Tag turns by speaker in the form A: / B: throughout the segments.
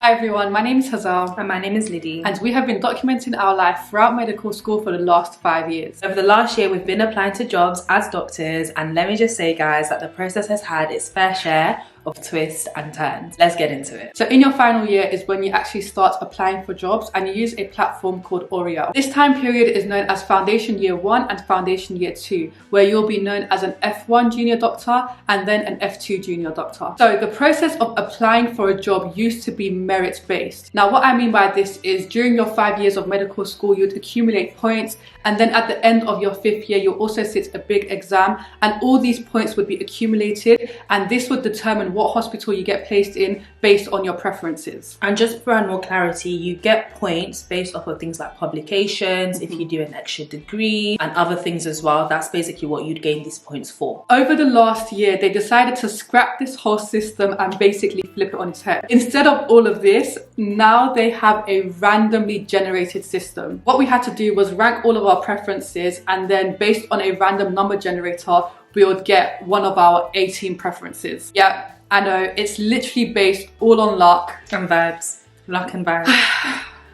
A: Hi everyone, my name is Hazal
B: And my name is Liddy.
A: and we have been documenting our life throughout medical school for the last 5 years.
B: Over the last year, we've been applying to jobs as doctors, and let me just say, guys, that the process has had its fair share of twists and turns. Let's get into it.
A: So in your final year is when you actually start applying for jobs and you use a platform called Oriel. This time period is known as Foundation Year 1 and Foundation Year 2, where you'll be known as an F1 junior doctor and then an F2 junior doctor. So the process of applying for a job used to be merit-based. Now what I mean by this is during your 5 years of medical school, you'd accumulate points, and then at the end of your 5th year, you'll also sit a big exam, and all these points would be accumulated, and this would determine what hospital you get placed in based on your preferences.
B: And just for more clarity, you get points based off of things like publications, if you do an extra degree, and other things as well. That's basically what you'd gain these points for.
A: Over the last year, they decided to scrap this whole system and basically flip it on its head. Instead of all of this, now they have a randomly generated system. What we had to do was rank all of our preferences, and then based on a random number generator, we would get one of our 18 preferences. Yeah, I know, it's literally based all on luck.
B: And vibes. Luck and vibes.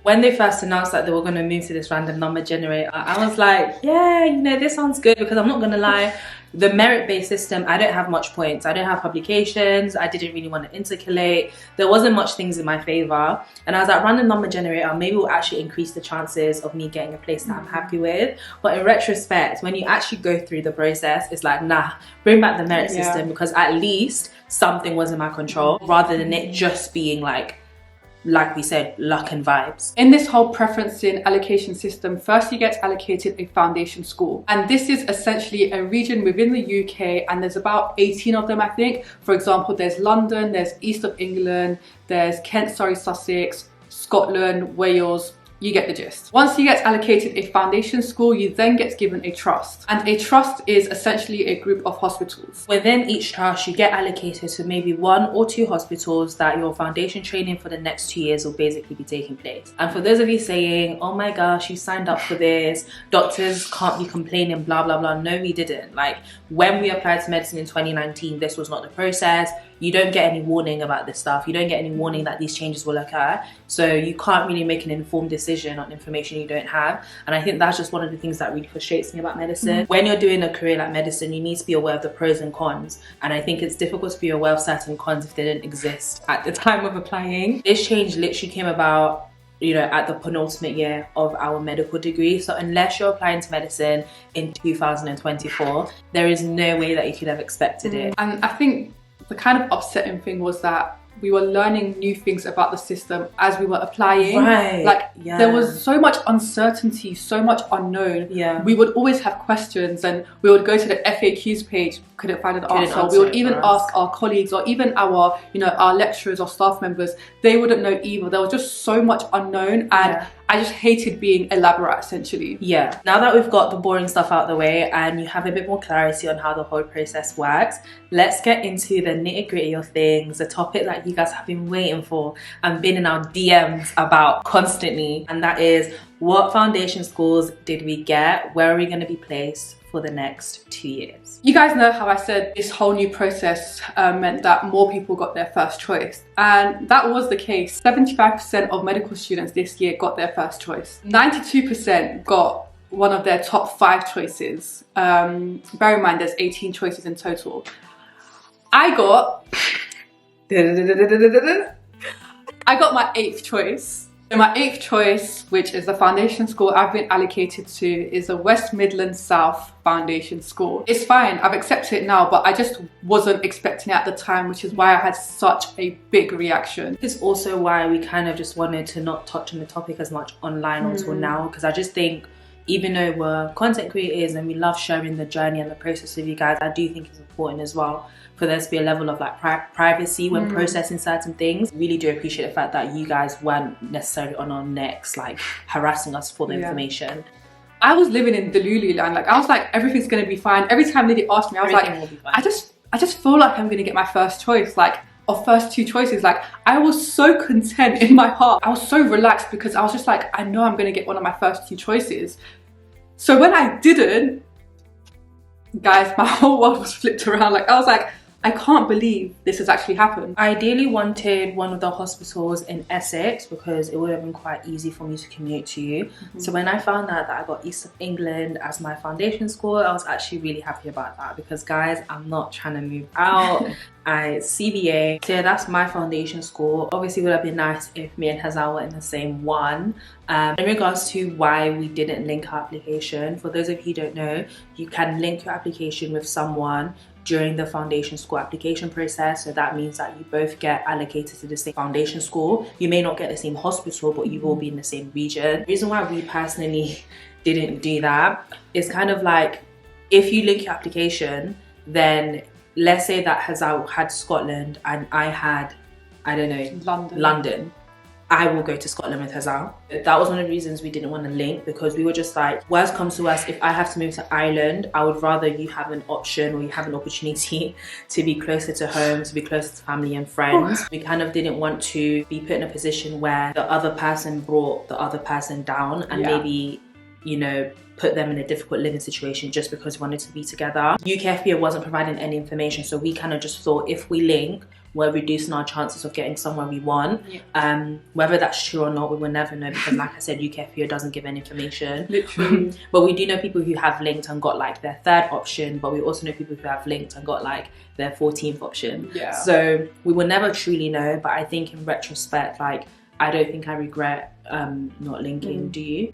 B: When they first announced that they were going to move to this random number generator, I was like, yeah, you know, this sounds good, because I'm not going to lie, the merit-based system, I don't have much points. I don't have publications. I didn't really want to intercalate. There wasn't much things in my favor. And I was like, random number generator maybe will actually increase the chances of me getting a place that I'm happy with. But in retrospect, when you actually go through the process, it's like, nah, bring back the merit system, because at least something was in my control rather than it just being like we said, luck and vibes.
A: In this whole preferencing allocation system, first you get allocated a foundation school. And this is essentially a region within the UK, and there's about 18 of them, I think. For example, there's London, there's East of England, there's Kent, Surrey, Sussex, Scotland, Wales. You get the gist. Once you get allocated a foundation school, you then get given a trust. And a trust is essentially a group of hospitals.
B: Within each trust, you get allocated to maybe 1 or 2 hospitals that your foundation training for the next 2 years will basically be taking place. And for those of you saying, oh my gosh, you signed up for this, doctors can't be complaining, blah, blah, blah. No, we didn't. Like, when we applied to medicine in 2019, this was not the process. You don't get any warning about this stuff. You don't get any warning that these changes will occur. So you can't really make an informed decision on information you don't have. And I think that's just one of the things that really frustrates me about medicine. When you're doing a career like medicine, you need to be aware of the pros and cons. And I think it's difficult to be aware of certain cons if they didn't exist at the time of applying. This change literally came about, you know, at the penultimate year of our medical degree. So unless you're applying to medicine in 2024, there is no way that you could have expected it.
A: And I think the kind of upsetting thing was that we were learning new things about the system as we were applying.
B: Right.
A: Like, there was so much uncertainty, so much unknown.
B: Yeah.
A: We would always have questions, and we would go to the FAQs page, couldn't find an answer. We would even ask our colleagues, or even our, you know, our lecturers or staff members. They wouldn't know either. There was just so much unknown, and I just hated being elaborate, essentially.
B: Yeah. Now that we've got the boring stuff out of the way and you have a bit more clarity on how the whole process works, let's get into the nitty-gritty of things, the topic that you guys have been waiting for and been in our DMs about constantly, and that is, what foundation schools did we get? Where are we going to be placed for the next 2 years?
A: You guys know how I said this whole new process meant that more people got their first choice, and that was the case. 75% of medical students this year got their first choice. 92% got one of their top 5 choices. Bear in mind there's 18 choices in total. I got my 8th choice. So my 8th choice, which is the foundation school I've been allocated to, is the West Midlands South Foundation School. It's fine, I've accepted it now, but I just wasn't expecting it at the time, which is why I had such a big reaction.
B: It's also why we kind of just wanted to not touch on the topic as much online until now, because I just think, even though we're content creators and we love sharing the journey and the process with you guys, I do think it's important as well for there to be a level of like privacy when processing certain things. Really do appreciate the fact that you guys weren't necessarily on our necks, like harassing us for the information.
A: I was living in Delulu land. Like, I was like, everything's gonna be fine. Every time Liddy asked me, I was like, I just feel like I'm gonna get my first choice, like, or first 2 choices. Like, I was so content in my heart. I was so relaxed because I was just like, I know I'm gonna get one of my first 2 choices. So when I didn't, guys, my whole world was flipped around. Like, I was like, I can't believe this has actually happened.
B: I ideally wanted one of the hospitals in Essex because it would have been quite easy for me to commute to. So when I found out that I got East of England as my foundation school, I was actually really happy about that because guys, I'm not trying to move out. CBA, so yeah, that's my foundation school. Obviously it would have been nice if me and Hazal were in the same one. In regards to why we didn't link our application, for those of you who don't know, you can link your application with someone during the foundation school application process. So that means that you both get allocated to the same foundation school. You may not get the same hospital, but you will be in the same region. The reason why we personally didn't do that is kind of like, if you link your application, then let's say that Hazal had Scotland and I had, I don't know, London. I will go to Scotland with Hazal. That was one of the reasons we didn't want to link, because we were just like, worst comes to worst, if I have to move to Ireland, I would rather you have an option or you have an opportunity to be closer to home, to be closer to family and friends. We kind of didn't want to be put in a position where the other person brought the other person down and maybe, you know, put them in a difficult living situation just because we wanted to be together. UKFPA wasn't providing any information, so we kind of just thought if we link, we're reducing our chances of getting somewhere we want. Whether that's true or not, we will never know, because like I said, UKFPA doesn't give any information.
A: Literally.
B: But we do know people who have linked and got like their third option, but we also know people who have linked and got like their 14th option. So we will never truly know, but I think in retrospect, like, I don't think I regret not linking. Do you?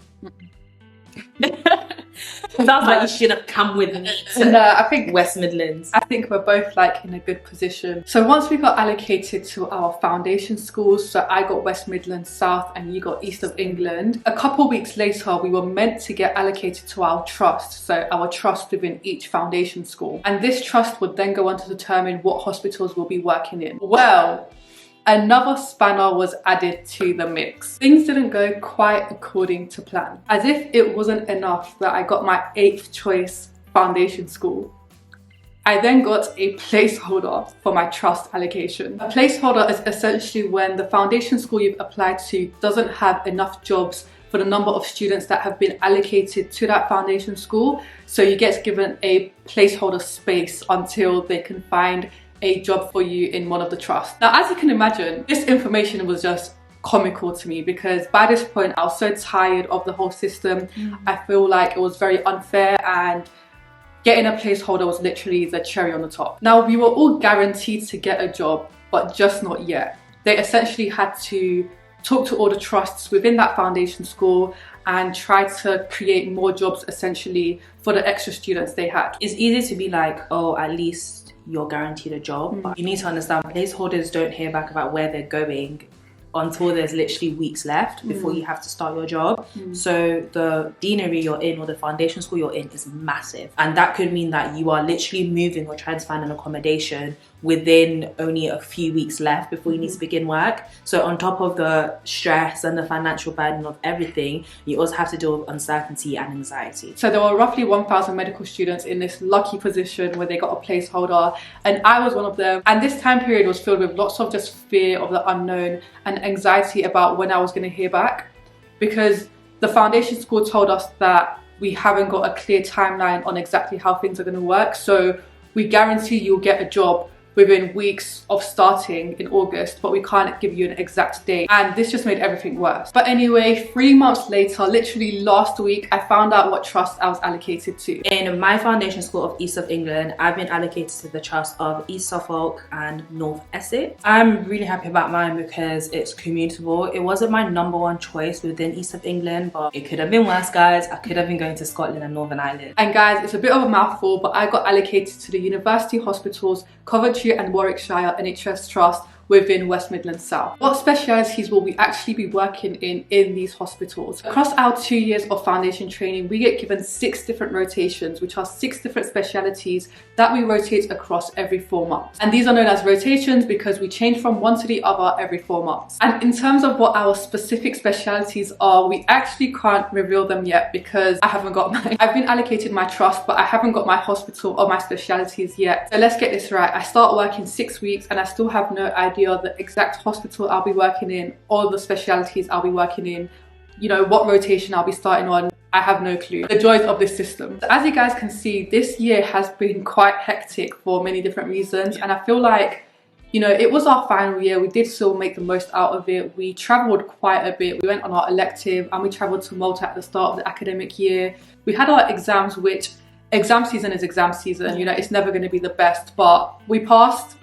B: Sounds like you should have come with me to
A: I think
B: West Midlands.
A: I think we're both like in a good position. So once we got allocated to our foundation schools, so I got West Midlands South and you got East of England, a couple weeks later we were meant to get allocated to our trust, so our trust within each foundation school, and this trust would then go on to determine what hospitals we'll be working in. Well, another spanner was added to the mix. Things didn't go quite according to plan. As if it wasn't enough that I got my 8th choice foundation school, I then got a placeholder for my trust allocation. A placeholder is essentially when the foundation school you've applied to doesn't have enough jobs for the number of students that have been allocated to that foundation school, so you get given a placeholder space until they can find a job for you in one of the trusts. Now, as you can imagine, this information was just comical to me, because by this point I was so tired of the whole system. I feel like it was very unfair, and getting a placeholder was literally the cherry on the top. Now, we were all guaranteed to get a job, but just not yet. They essentially had to talk to all the trusts within that foundation school and try to create more jobs essentially for the extra students they had.
B: It's easy to be like, oh, at least you're guaranteed a job, but you need to understand placeholders don't hear back about where they're going until there's literally weeks left before you have to start your job. So the deanery you're in or the foundation school you're in is massive, and that could mean that you are literally moving or trying to find an accommodation within only a few weeks left before you need to begin work. So on top of the stress and the financial burden of everything, you also have to deal with uncertainty and anxiety.
A: So there were roughly 1,000 medical students in this lucky position where they got a placeholder, and I was one of them. And this time period was filled with lots of just fear of the unknown and anxiety about when I was going to hear back, because the foundation school told us that we haven't got a clear timeline on exactly how things are going to work. So we guarantee you'll get a job within weeks of starting in August, but we can't give you an exact date. And this just made everything worse. But anyway, 3 months later, literally last week, I found out what trust I was allocated to.
B: In my foundation school of East of England, I've been allocated to the trust of East Suffolk and North Essex. I'm really happy about mine because it's commutable. It wasn't my #1 choice within East of England, but it could have been worse, guys. I could have been going to Scotland and Northern Ireland.
A: And guys, it's a bit of a mouthful, but I got allocated to the University Hospitals, Coventry and Warwickshire NHS Trust within West Midlands South. What specialities will we actually be working in these hospitals? Across our 2 years of foundation training, we get given 6 different rotations, which are 6 different specialities that we rotate across every 4 months. And these are known as rotations because we change from one to the other every 4 months. And in terms of what our specific specialities are, we actually can't reveal them yet because I haven't got mine. I've been allocated my trust, but I haven't got my hospital or my specialities yet. So let's get this right. I start work in 6 weeks and I still have no idea the exact hospital I'll be working in, or the specialities I'll be working in, you know, what rotation I'll be starting on. I have no clue. The joys of this system. So as you guys can see, this year has been quite hectic hectic for many different reasons, and I feel like, you know, it was our final year. We did still make the most out of it. We travelled quite a bit. We went on our elective and we travelled to Malta at the start of the academic year. We had our exams, which exam season is exam season. You know, it's never going to be the best, but we passed.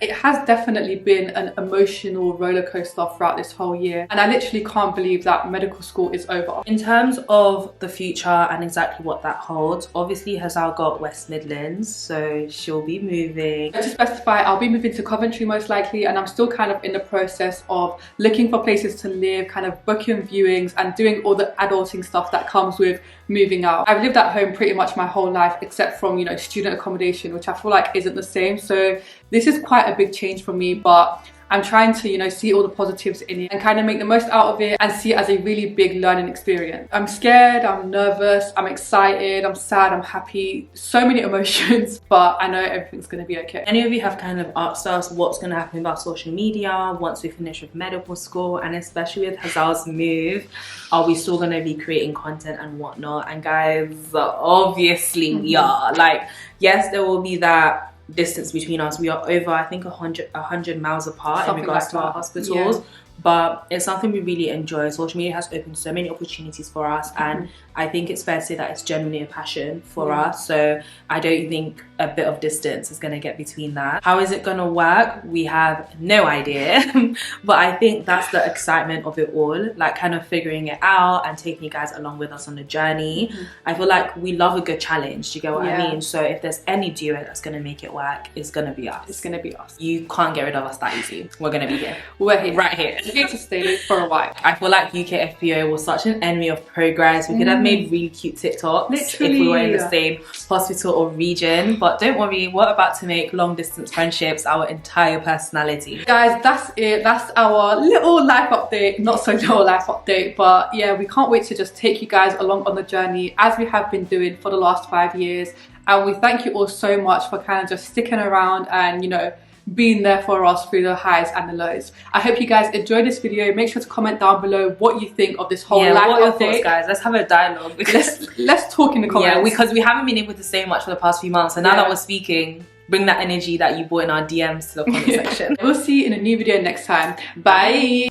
A: It has definitely been an emotional roller coaster throughout this whole year, and I literally can't believe that medical school is over.
B: In terms of the future and exactly what that holds, obviously Hazal got West Midlands, so she'll be moving.
A: To specify, I'll be moving to Coventry most likely, and I'm still kind of in the process of looking for places to live, kind of booking viewings and doing all the adulting stuff that comes with moving out. I've lived at home pretty much my whole life except from, you know, student accommodation, which I feel like isn't the same. So this is quite a big change for me, but I'm trying to, you know, see all the positives in it and kind of make the most out of it and see it as a really big learning experience. I'm scared, I'm nervous, I'm excited, I'm sad, I'm happy, so many emotions, but I know everything's going to be okay.
B: Any of you have kind of asked us what's going to happen with our social media once we finish with medical school, and especially with Hazal's move, are we still going to be creating content and whatnot? And guys, obviously we are. Like, yes, there will be that distance between us. We are over, I think, 100 miles apart in regards to our hospitals. Yeah. But it's something we really enjoy. Social media has opened so many opportunities for us, and I think it's fair to say that it's genuinely a passion for us. So I don't think a bit of distance is going to get between that. How is it going to work? We have no idea. But I think that's the excitement of it all, like kind of figuring it out and taking you guys along with us on the journey. I feel like we love a good challenge. Do you get what I mean? So if there's any duo that's going to make it work, it's going to be us.
A: It's going to be us.
B: You can't get rid of us that easy. We're going to be here.
A: We're here.
B: Right here.
A: We're here to stay for a while.
B: I feel like UK FPO was such an enemy of progress. We could have made really cute TikToks
A: literally,
B: if we were in the same hospital or region. But don't worry, we're about to make long distance friendships our entire personality.
A: Guys, that's it. That's our little life update. Not so little life update, but yeah, we can't wait to just take you guys along on the journey as we have been doing for the last 5 years. And we thank you all so much for kind of just sticking around and, you know, being there for us through the highs and the lows. I hope you guys enjoyed this video. Make sure to comment down below what you think of this whole life
B: what are your
A: update.
B: thoughts, guys? Let's have a dialogue.
A: Let's talk in the comments.
B: Yeah, because we haven't been able to say much for the past few months, and now that we're speaking, bring that energy that you brought in our DMs to the comment section.
A: We'll see you in a new video next time. Bye.